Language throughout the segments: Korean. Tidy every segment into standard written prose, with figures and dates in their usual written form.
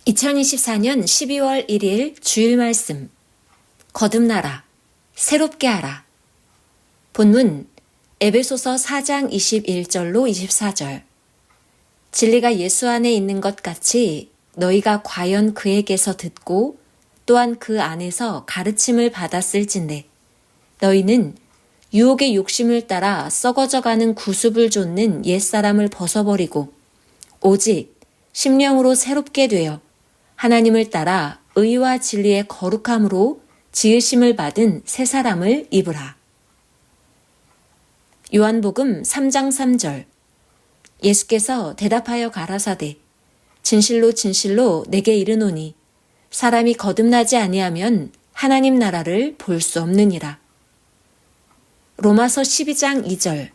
2024년 12월 1일 주일 말씀. 거듭나라. 새롭게 하라. 본문 에베소서 4장 21절로 24절. 진리가 예수 안에 있는 것 같이 너희가 과연 그에게서 듣고 또한 그 안에서 가르침을 받았을진데 너희는 유혹의 욕심을 따라 썩어져가는 구습을 좇는 옛사람을 벗어버리고 오직 심령으로 새롭게 되어 하나님을 따라 의와 진리의 거룩함으로 지으심을 받은 새 사람을 입으라. 요한복음 3장 3절. 예수께서 대답하여 가라사대 진실로 진실로 내게 이르노니 사람이 거듭나지 아니하면 하나님 나라를 볼 수 없느니라. 로마서 12장 2절.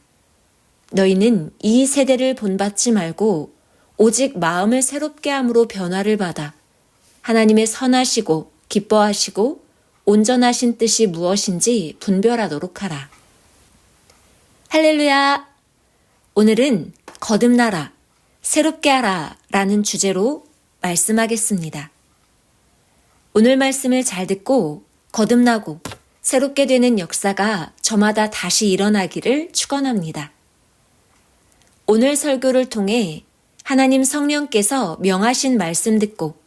너희는 이 세대를 본받지 말고 오직 마음을 새롭게 함으로 변화를 받아 하나님의 선하시고 기뻐하시고 온전하신 뜻이 무엇인지 분별하도록 하라. 할렐루야! 오늘은 거듭나라, 새롭게 하라 라는 주제로 말씀하겠습니다. 오늘 말씀을 잘 듣고 거듭나고 새롭게 되는 역사가 저마다 다시 일어나기를 축원합니다. 오늘 설교를 통해 하나님 성령께서 명하신 말씀 듣고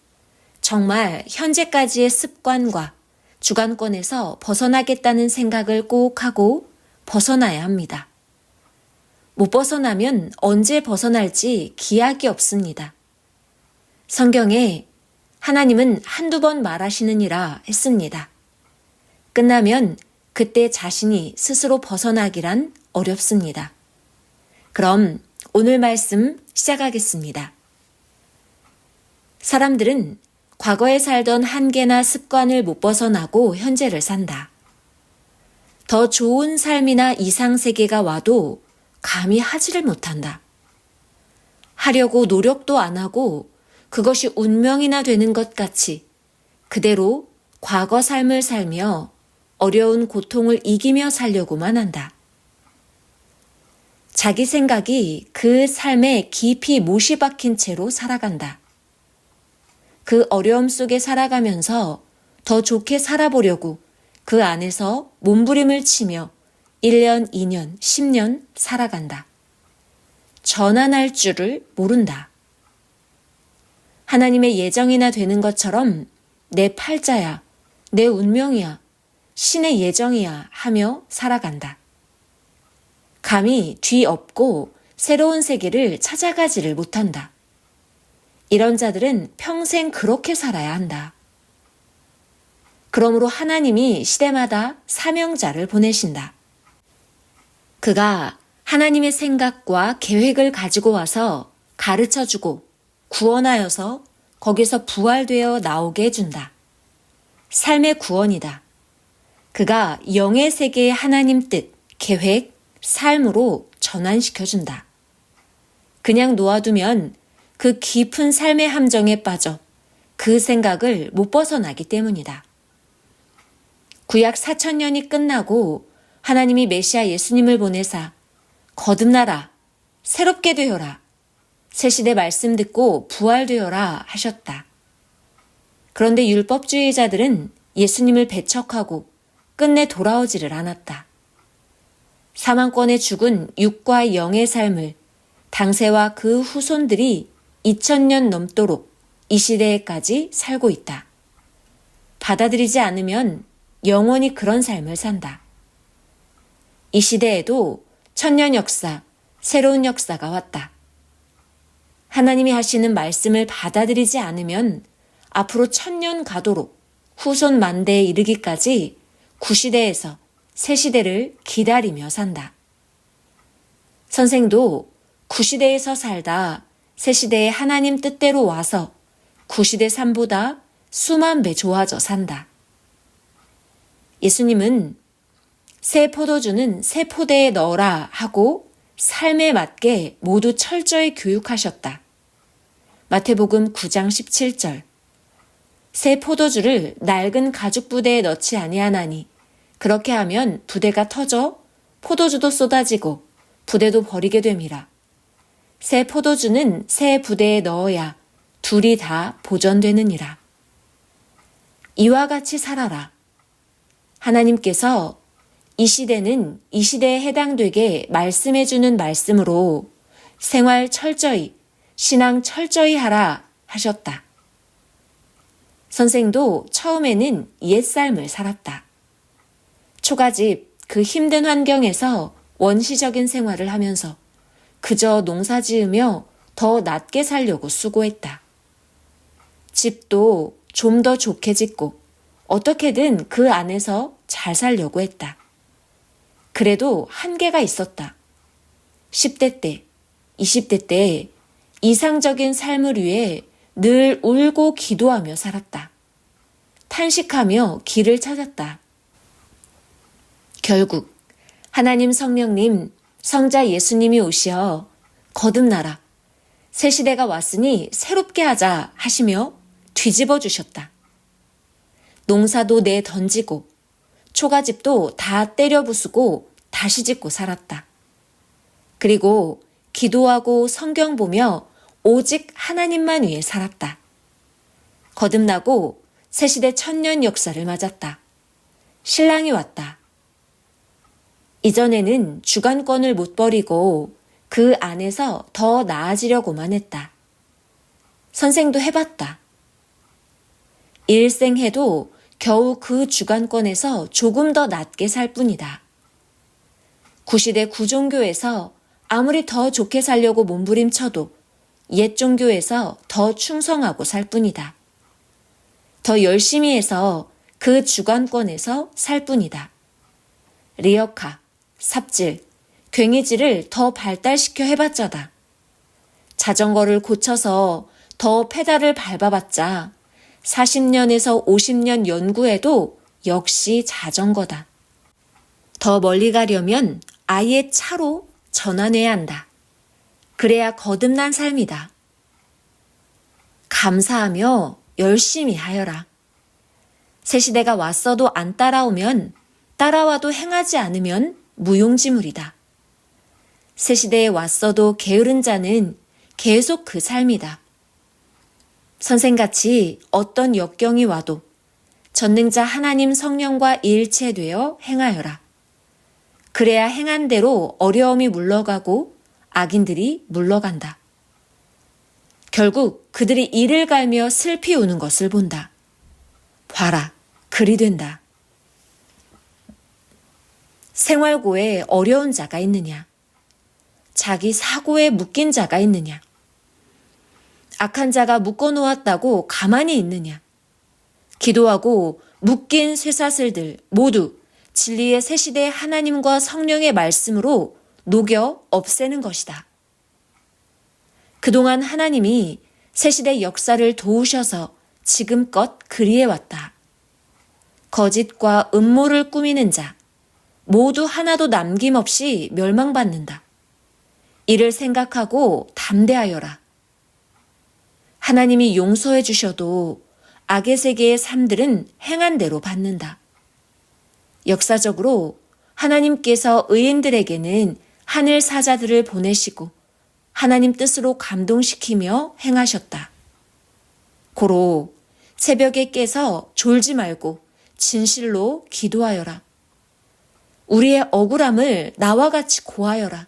정말 현재까지의 습관과 주관권에서 벗어나겠다는 생각을 꼭 하고 벗어나야 합니다. 못 벗어나면 언제 벗어날지 기약이 없습니다. 성경에 하나님은 한두 번 말하시느니라 했습니다. 끝나면 그때 자신이 스스로 벗어나기란 어렵습니다. 그럼 오늘 말씀 시작하겠습니다. 사람들은 과거에 살던 한계나 습관을 못 벗어나고 현재를 산다. 더 좋은 삶이나 이상세계가 와도 감히 하지를 못한다. 하려고 노력도 안 하고 그것이 운명이나 되는 것 같이 그대로 과거 삶을 살며 어려운 고통을 이기며 살려고만 한다. 자기 생각이 그 삶에 깊이 못이 박힌 채로 살아간다. 그 어려움 속에 살아가면서 더 좋게 살아보려고 그 안에서 몸부림을 치며 1년, 2년, 10년 살아간다. 전환할 줄을 모른다. 하나님의 예정이나 되는 것처럼 내 팔자야, 내 운명이야, 신의 예정이야 하며 살아간다. 감히 뒤엎고 새로운 세계를 찾아가지를 못한다. 이런 자들은 평생 그렇게 살아야 한다. 그러므로 하나님이 시대마다 사명자를 보내신다. 그가 하나님의 생각과 계획을 가지고 와서 가르쳐주고 구원하여서 거기서 부활되어 나오게 해준다. 삶의 구원이다. 그가 영의 세계의 하나님 뜻, 계획, 삶으로 전환시켜준다. 그냥 놓아두면 그 깊은 삶의 함정에 빠져 그 생각을 못 벗어나기 때문이다. 구약 4000년이 끝나고 하나님이 메시아 예수님을 보내사 거듭나라, 새롭게 되어라, 새시대 말씀 듣고 부활되어라 하셨다. 그런데 율법주의자들은 예수님을 배척하고 끝내 돌아오지를 않았다. 사망권에 죽은 육과 영의 삶을 당세와 그 후손들이 2000년 넘도록 이 시대에까지 살고 있다. 받아들이지 않으면 영원히 그런 삶을 산다. 이 시대에도 천년 역사, 새로운 역사가 왔다. 하나님이 하시는 말씀을 받아들이지 않으면 앞으로 1000년 가도록 후손 만대에 이르기까지 구시대에서 새시대를 기다리며 산다. 선생도 구시대에서 살다 새시대의 하나님 뜻대로 와서 구시대 삶보다 수만 배 좋아져 산다. 예수님은 새 포도주는 새 포대에 넣어라 하고 삶에 맞게 모두 철저히 교육하셨다. 마태복음 9장 17절. 새 포도주를 낡은 가죽 부대에 넣지 아니하나니 그렇게 하면 부대가 터져 포도주도 쏟아지고 부대도 버리게 됨이라. 새 포도주는 새 부대에 넣어야 둘이 다 보전되느니라. 이와 같이 살아라. 하나님께서 이 시대는 이 시대에 해당되게 말씀해주는 말씀으로 생활 철저히, 신앙 철저히 하라 하셨다. 선생도 처음에는 옛삶을 살았다. 초가집 그 힘든 환경에서 원시적인 생활을 하면서 그저 농사 지으며 더 낮게 살려고 수고했다. 집도 좀 더 좋게 짓고 어떻게든 그 안에서 잘 살려고 했다. 그래도 한계가 있었다. 10대 때, 20대 때 이상적인 삶을 위해 늘 울고 기도하며 살았다. 탄식하며 길을 찾았다. 결국 하나님 성령님, 성자 예수님이 오시어 거듭나라. 새 시대가 왔으니 새롭게 하자 하시며 뒤집어 주셨다. 농사도 내던지고 초가집도 다 때려 부수고 다시 짓고 살았다. 그리고 기도하고 성경 보며 오직 하나님만 위해 살았다. 거듭나고 새시대 천년 역사를 맞았다. 신랑이 왔다. 이전에는 주관권을 못 버리고 그 안에서 더 나아지려고만 했다. 선생도 해봤다. 일생해도 겨우 그 주관권에서 조금 더 낮게 살 뿐이다. 구시대 구종교에서 아무리 더 좋게 살려고 몸부림쳐도 옛 종교에서 더 충성하고 살 뿐이다. 더 열심히 해서 그 주관권에서 살 뿐이다. 리어카, 삽질, 괭이질을 더 발달시켜 해봤자다. 자전거를 고쳐서 더 페달을 밟아봤자 40년에서 50년 연구해도 역시 자전거다. 더 멀리 가려면 아예 차로 전환해야 한다. 그래야 거듭난 삶이다. 감사하며 열심히 하여라. 새 시대가 왔어도 안 따라오면, 따라와도 행하지 않으면 무용지물이다. 새 시대에 왔어도 게으른 자는 계속 그 삶이다. 선생같이 어떤 역경이 와도 전능자 하나님 성령과 일체되어 행하여라. 그래야 행한 대로 어려움이 물러가고 악인들이 물러간다. 결국 그들이 이를 갈며 슬피 우는 것을 본다. 봐라, 그리 된다. 생활고에 어려운 자가 있느냐? 자기 사고에 묶인 자가 있느냐? 악한 자가 묶어놓았다고 가만히 있느냐? 기도하고 묶인 쇠사슬들 모두 진리의 새 시대의 하나님과 성령의 말씀으로 녹여 없애는 것이다. 그동안 하나님이 새 시대 역사를 도우셔서 지금껏 그리해왔다. 거짓과 음모를 꾸미는 자 모두 하나도 남김없이 멸망받는다. 이를 생각하고 담대하여라. 하나님이 용서해 주셔도 악의 세계의 삶들은 행한 대로 받는다. 역사적으로 하나님께서 의인들에게는 하늘 사자들을 보내시고 하나님 뜻으로 감동시키며 행하셨다. 고로 새벽에 깨서 졸지 말고 진실로 기도하여라. 우리의 억울함을 나와 같이 고하여라.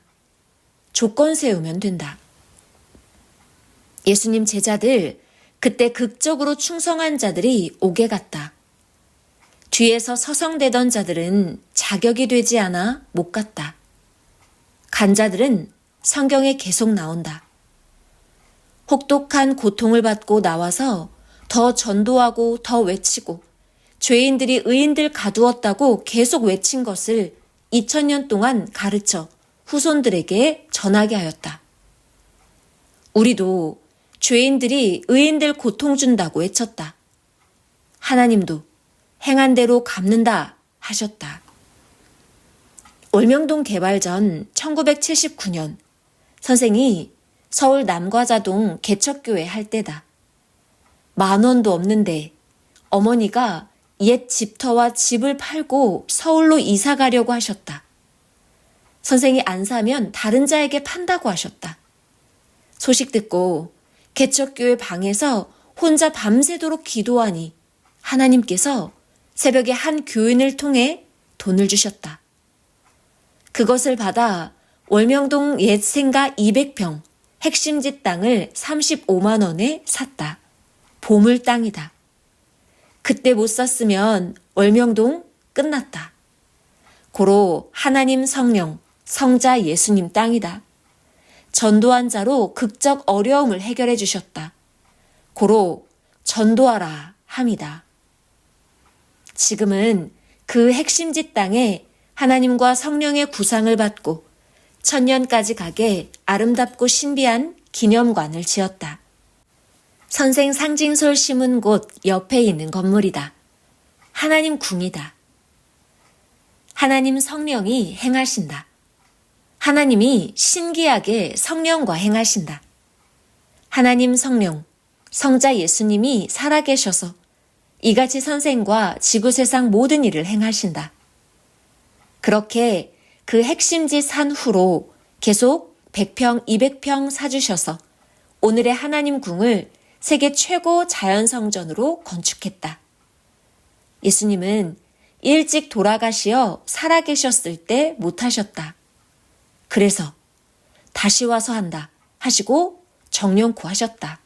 조건 세우면 된다. 예수님 제자들 그때 극적으로 충성한 자들이 옥에 갔다. 뒤에서 서성대던 자들은 자격이 되지 않아 못 갔다. 간 자들은 성경에 계속 나온다. 혹독한 고통을 받고 나와서 더 전도하고 더 외치고 죄인들이 의인들 가두었다고 계속 외친 것을 2000년 동안 가르쳐 후손들에게 전하게 하였다. 우리도 죄인들이 의인들 고통 준다고 외쳤다. 하나님도 행한 대로 갚는다 하셨다. 월명동 개발 전 1979년 선생이 서울 남과자동 개척교회 할 때다. 10,000원도 없는데 어머니가 옛 집터와 집을 팔고 서울로 이사 가려고 하셨다. 선생이 안 사면 다른 자에게 판다고 하셨다. 소식 듣고 개척교회 방에서 혼자 밤새도록 기도하니 하나님께서 새벽에 한 교인을 통해 돈을 주셨다. 그것을 받아 월명동 옛 생가 200평 핵심지 땅을 35만 원에 샀다. 보물 땅이다. 그때 못 샀으면 월명동 끝났다. 고로 하나님 성령, 성자 예수님 땅이다. 전도한 자로 극적 어려움을 해결해 주셨다. 고로 전도하라 함이다. 지금은 그 핵심지 땅에 하나님과 성령의 구상을 받고 천년까지 가게 아름답고 신비한 기념관을 지었다. 선생 상징솔 심은 곳 옆에 있는 건물이다. 하나님 궁이다. 하나님 성령이 행하신다. 하나님이 신기하게 성령과 행하신다. 하나님 성령, 성자 예수님이 살아계셔서 이같이 선생과 지구세상 모든 일을 행하신다. 그렇게 그 핵심지 산 후로 계속 100평, 200평 사주셔서 오늘의 하나님 궁을 세계 최고 자연성전으로 건축했다. 예수님은 일찍 돌아가시어 살아계셨을 때 못하셨다. 그래서 다시 와서 한다 하시고 정령코 하셨다.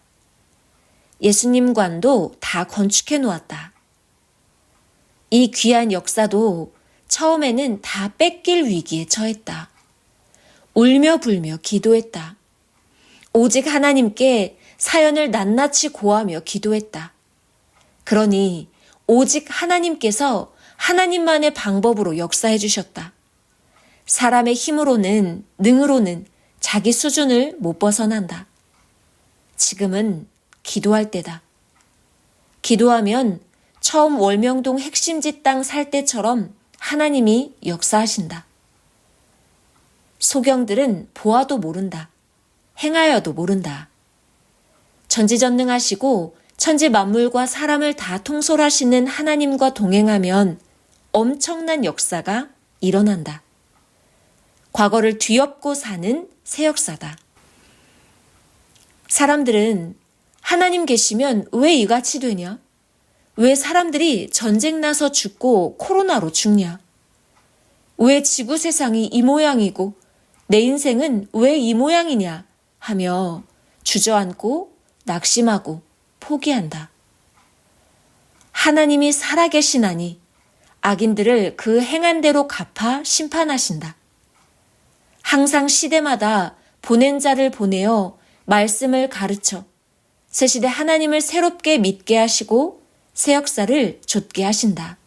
예수님 관도 다 건축해 놓았다. 이 귀한 역사도 처음에는 다 뺏길 위기에 처했다. 울며 불며 기도했다. 오직 하나님께 사연을 낱낱이 고하며 기도했다. 그러니 오직 하나님께서 하나님만의 방법으로 역사해 주셨다. 사람의 힘으로는, 능으로는 자기 수준을 못 벗어난다. 지금은 기도할 때다. 기도하면 처음 월명동 핵심지 땅 살 때처럼 하나님이 역사하신다. 소경들은 보아도 모른다. 행하여도 모른다. 전지전능하시고 천지 만물과 사람을 다 통솔하시는 하나님과 동행하면 엄청난 역사가 일어난다. 과거를 뒤엎고 사는 새 역사다. 사람들은 하나님 계시면 왜 이같이 되냐? 왜 사람들이 전쟁 나서 죽고 코로나로 죽냐? 왜 지구 세상이 이 모양이고 내 인생은 왜 이 모양이냐? 하며 주저앉고 낙심하고 포기한다. 하나님이 살아계시나니 악인들을 그 행한 대로 갚아 심판하신다. 항상 시대마다 보낸 자를 보내어 말씀을 가르쳐 새 시대 하나님을 새롭게 믿게 하시고 새 역사를 좇게 하신다.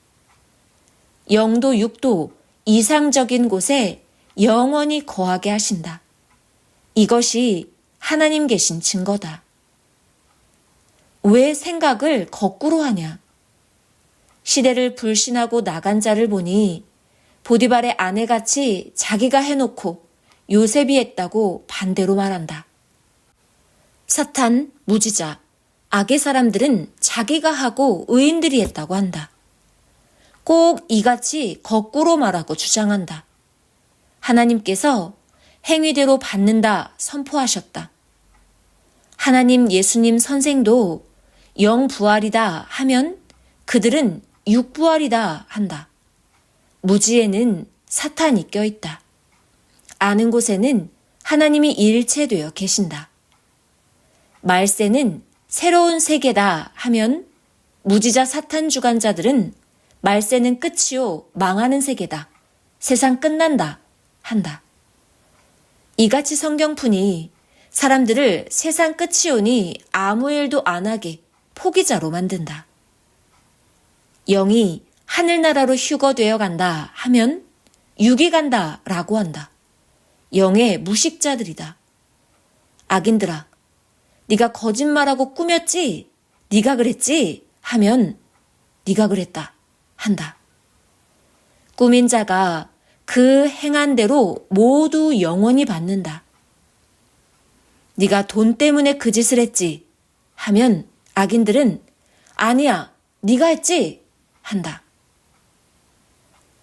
영도 육도 이상적인 곳에 영원히 거하게 하신다. 이것이 하나님 계신 증거다. 왜 생각을 거꾸로 하냐? 시대를 불신하고 나간 자를 보니 보디발의 아내같이 자기가 해놓고 요셉이 했다고 반대로 말한다. 사탄, 무지자, 악의 사람들은 자기가 하고 의인들이 했다고 한다. 꼭 이같이 거꾸로 말하고 주장한다. 하나님께서 행위대로 받는다 선포하셨다. 하나님 예수님 선생도 영부활이다 하면 그들은 육부활이다 한다. 무지에는 사탄이 껴있다. 아는 곳에는 하나님이 일체되어 계신다. 말세는 새로운 세계다 하면 무지자 사탄 주관자들은 말세는 끝이요 망하는 세계다. 세상 끝난다 한다. 이같이 성경푼이 사람들을 세상 끝이 오니 아무 일도 안 하게 포기자로 만든다. 영이 하늘나라로 휴거되어 간다 하면 육이 간다 라고 한다. 영의 무식자들이다. 악인들아, 네가 거짓말하고 꾸몄지? 네가 그랬지? 하면 네가 그랬다 한다. 꾸민 자가 그 행한 대로 모두 영원히 받는다. 네가 돈 때문에 그 짓을 했지? 하면 악인들은 아니야, 네가 했지? 한다.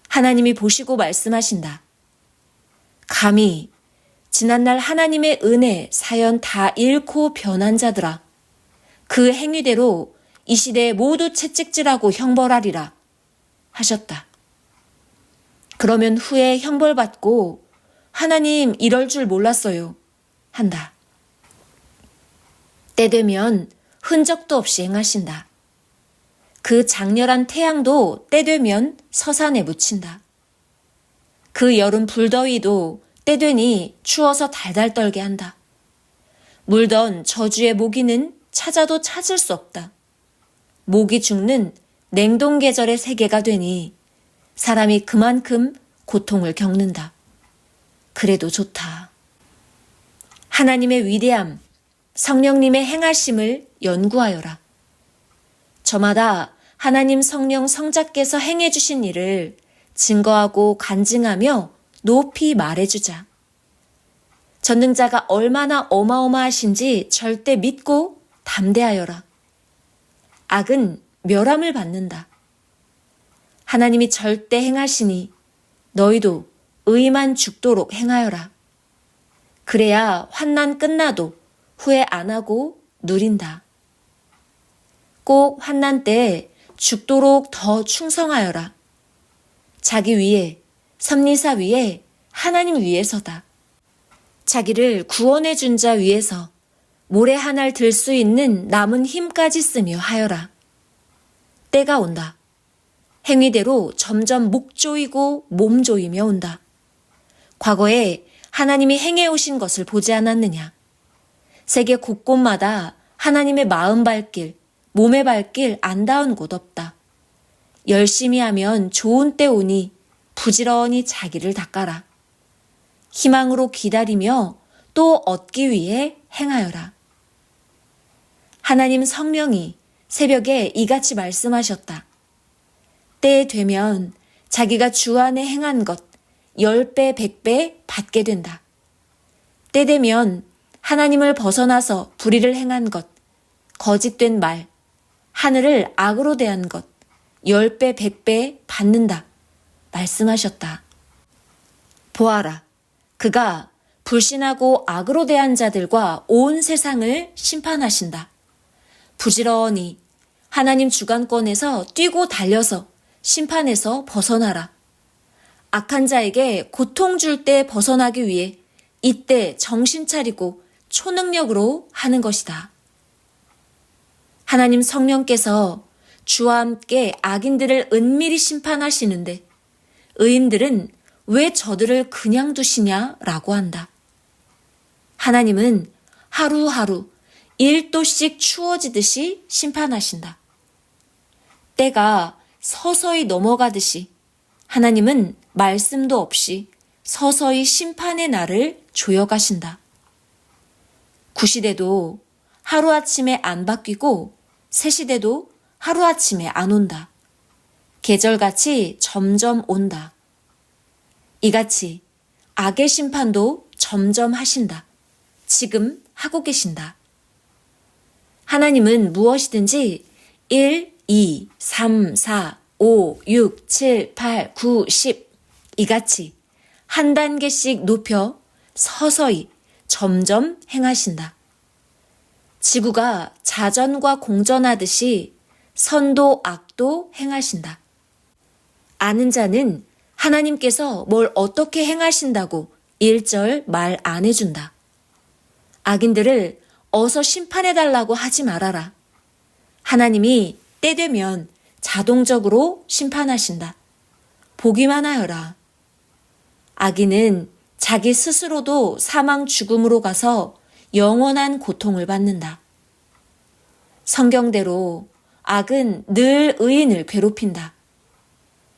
하나님이 보시고 말씀하신다. 감히 지난날 하나님의 은혜, 사연 다 잃고 변한 자들아. 그 행위대로 이 시대에 모두 채찍질하고 형벌하리라 하셨다. 그러면 후에 형벌받고 하나님 이럴 줄 몰랐어요 한다. 때 되면 흔적도 없이 행하신다. 그 장렬한 태양도 때 되면 서산에 묻힌다. 그 여름 불더위도 때 되니 추워서 달달 떨게 한다. 물던 저주의 모기는 찾아도 찾을 수 없다. 모기 죽는 냉동 계절의 세계가 되니 사람이 그만큼 고통을 겪는다. 그래도 좋다. 하나님의 위대함, 성령님의 행하심을 연구하여라. 저마다 하나님 성령 성자께서 행해 주신 일을 증거하고 간증하며 높이 말해주자. 전능자가 얼마나 어마어마하신지 절대 믿고 담대하여라. 악은 멸함을 받는다. 하나님이 절대 행하시니 너희도 의만 죽도록 행하여라. 그래야 환난 끝나도 후회 안 하고 누린다. 꼭 환난 때 죽도록 더 충성하여라. 자기 위에, 섭리사 위에, 하나님 위에서다. 자기를 구원해 준 자 위에서 모래 하나를 들 수 있는 남은 힘까지 쓰며 하여라. 때가 온다. 행위대로 점점 목 조이고 몸 조이며 온다. 과거에 하나님이 행해 오신 것을 보지 않았느냐? 세계 곳곳마다 하나님의 마음 발길, 몸의 발길 안 닿은 곳 없다. 열심히 하면 좋은 때 오니 부지런히 자기를 닦아라. 희망으로 기다리며 또 얻기 위해 행하여라. 하나님 성령이 새벽에 이같이 말씀하셨다. 때 되면 자기가 주 안에 행한 것 10배, 100배 받게 된다. 때 되면 하나님을 벗어나서 불의를 행한 것, 거짓된 말, 하늘을 악으로 대한 것 10배, 100배 받는다. 말씀하셨다. 보아라. 그가 불신하고 악으로 대한 자들과 온 세상을 심판하신다. 부지런히 하나님 주관권에서 뛰고 달려서 심판에서 벗어나라. 악한 자에게 고통 줄 때 벗어나기 위해 이때 정신 차리고 초능력으로 하는 것이다. 하나님 성령께서 주와 함께 악인들을 은밀히 심판하시는데 의인들은 왜 저들을 그냥 두시냐라고 한다. 하나님은 하루하루 1도씩 추워지듯이 심판하신다. 때가 서서히 넘어가듯이 하나님은 말씀도 없이 서서히 심판의 날을 조여가신다. 구시대도 하루아침에 안 바뀌고 새시대도 하루아침에 안 온다. 계절같이 점점 온다. 이같이 악의 심판도 점점 하신다. 지금 하고 계신다. 하나님은 무엇이든지 1, 2, 3, 4, 5, 6, 7, 8, 9, 10 이같이 한 단계씩 높여 서서히 점점 행하신다. 지구가 자전과 공전하듯이 선도 악도 행하신다. 아는 자는 하나님께서 뭘 어떻게 행하신다고 1절 말 안 해준다. 악인들을 어서 심판해달라고 하지 말아라. 하나님이 때 되면 자동적으로 심판하신다. 보기만 하여라. 악인은 자기 스스로도 사망 죽음으로 가서 영원한 고통을 받는다. 성경대로 악은 늘 의인을 괴롭힌다.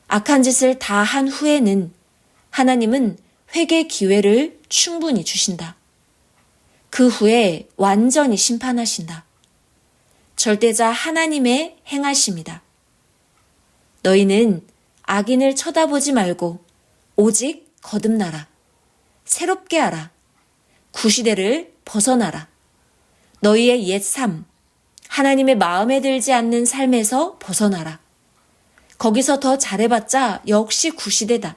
악한 짓을 다 한 후에는 하나님은 회개 기회를 충분히 주신다. 그 후에 완전히 심판하신다. 절대자 하나님의 행하심이다. 너희는 악인을 쳐다보지 말고 오직 거듭나라. 새롭게 하라. 구시대를 벗어나라. 너희의 옛 삶, 하나님의 마음에 들지 않는 삶에서 벗어나라. 거기서 더 잘해봤자 역시 구시대다.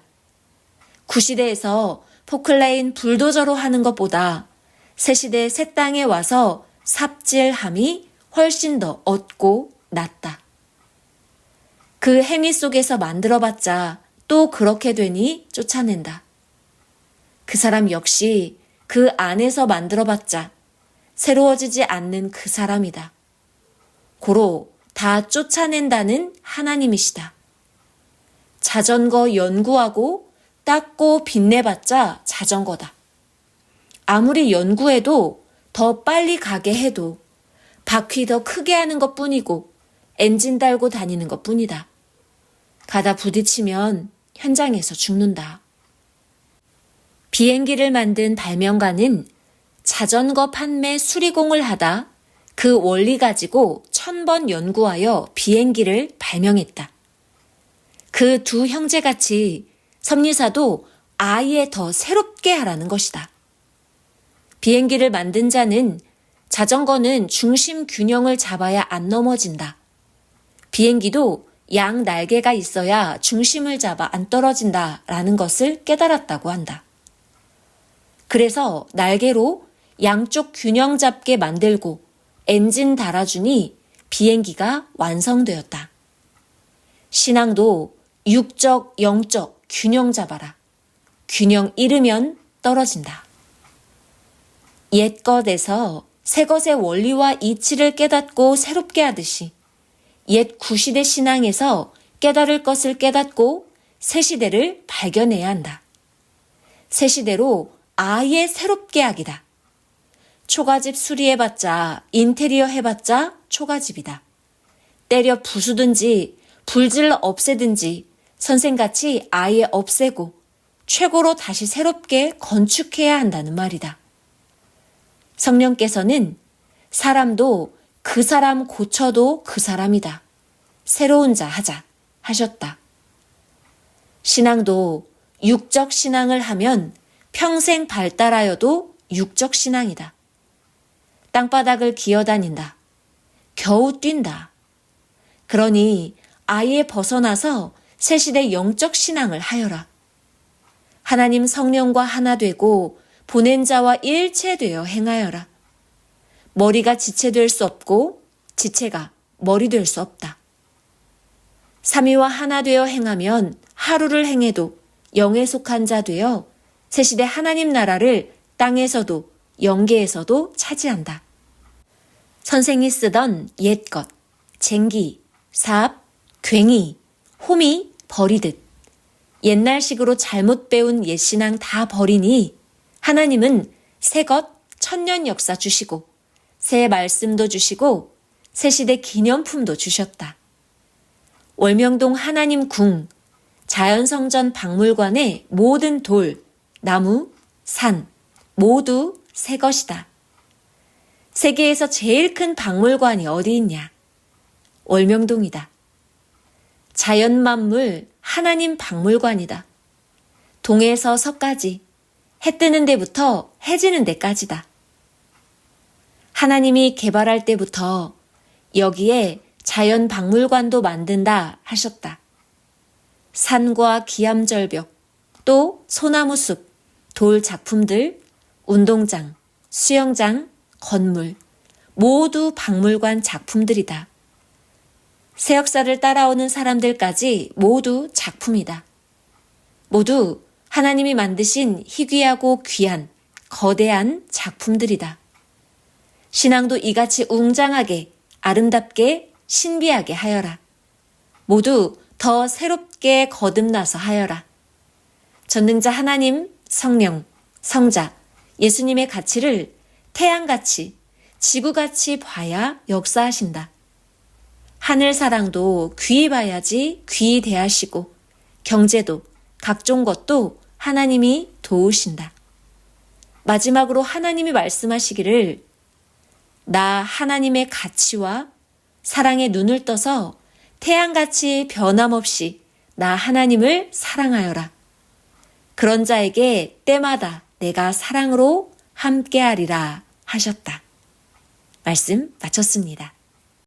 구시대에서 포클레인 불도저로 하는 것보다 새 시대 새 땅에 와서 삽질함이 훨씬 더 얻고 낫다. 그 행위 속에서 만들어봤자 또 그렇게 되니 쫓아낸다. 그 사람 역시 그 안에서 만들어봤자 새로워지지 않는 그 사람이다. 고로 다 쫓아낸다는 하나님이시다. 자전거 연구하고 닦고 빛내봤자 자전거다. 아무리 연구해도 더 빨리 가게 해도 바퀴 더 크게 하는 것뿐이고 엔진 달고 다니는 것뿐이다. 가다 부딪히면 현장에서 죽는다. 비행기를 만든 발명가는 자전거 판매 수리공을 하다 그 원리 가지고 1000번 연구하여 비행기를 발명했다. 그 두 형제같이 섭리사도 아예 더 새롭게 하라는 것이다. 비행기를 만든 자는 자전거는 중심 균형을 잡아야 안 넘어진다. 비행기도 양 날개가 있어야 중심을 잡아 안 떨어진다 라는 것을 깨달았다고 한다. 그래서 날개로 양쪽 균형 잡게 만들고 엔진 달아주니 비행기가 완성되었다. 신앙도 육적, 영적 균형 잡아라. 균형 잃으면 떨어진다. 옛것에서 새것의 원리와 이치를 깨닫고 새롭게 하듯이 옛 구시대 신앙에서 깨달을 것을 깨닫고 새 시대를 발견해야 한다. 새 시대로 아예 새롭게 하기다. 초가집 수리해봤자 인테리어 해봤자 초가집이다. 때려 부수든지 불질러 없애든지 선생같이 아예 없애고 최고로 다시 새롭게 건축해야 한다는 말이다. 성령께서는 사람도 그 사람 고쳐도 그 사람이다. 새로운 자 하자 하셨다. 신앙도 육적 신앙을 하면 평생 발달하여도 육적 신앙이다. 땅바닥을 기어다닌다. 겨우 뛴다. 그러니 아예 벗어나서 새 시대 영적 신앙을 하여라. 하나님 성령과 하나 되고 보낸 자와 일체되어 행하여라. 머리가 지체될 수 없고 지체가 머리 될 수 없다. 삼위와 하나 되어 행하면 하루를 행해도 영에 속한 자 되어 새 시대 하나님 나라를 땅에서도 영계에서도 차지한다. 선생이 쓰던 옛것, 쟁기, 삽, 괭이, 호미 버리듯 옛날식으로 잘못 배운 옛신앙 다 버리니 하나님은 새것 천년 역사 주시고 새 말씀도 주시고 새 시대 기념품도 주셨다. 월명동 하나님 궁, 자연성전 박물관의 모든 돌, 나무, 산 모두 새 것이다. 세계에서 제일 큰 박물관이 어디 있냐? 월명동이다. 자연만물 하나님 박물관이다. 동에서 서까지, 해 뜨는 데부터 해 지는 데까지다. 하나님이 개발할 때부터 여기에 자연 박물관도 만든다 하셨다. 산과 기암절벽, 또 소나무숲, 돌 작품들, 운동장, 수영장, 건물, 모두 박물관 작품들이다. 새 역사를 따라오는 사람들까지 모두 작품이다. 모두 하나님이 만드신 희귀하고 귀한 거대한 작품들이다. 신앙도 이같이 웅장하게 아름답게 신비하게 하여라. 모두 더 새롭게 거듭나서 하여라. 전능자 하나님, 성령, 성자, 예수님의 가치를 태양같이 지구같이 봐야 역사하신다. 하늘 사랑도 귀히 봐야지 귀히 대하시고 경제도 각종 것도 하나님이 도우신다. 마지막으로 하나님이 말씀하시기를 나 하나님의 가치와 사랑에 눈을 떠서 태양같이 변함없이 나 하나님을 사랑하여라. 그런 자에게 때마다 내가 사랑으로 함께하리라 하셨다. 말씀 마쳤습니다.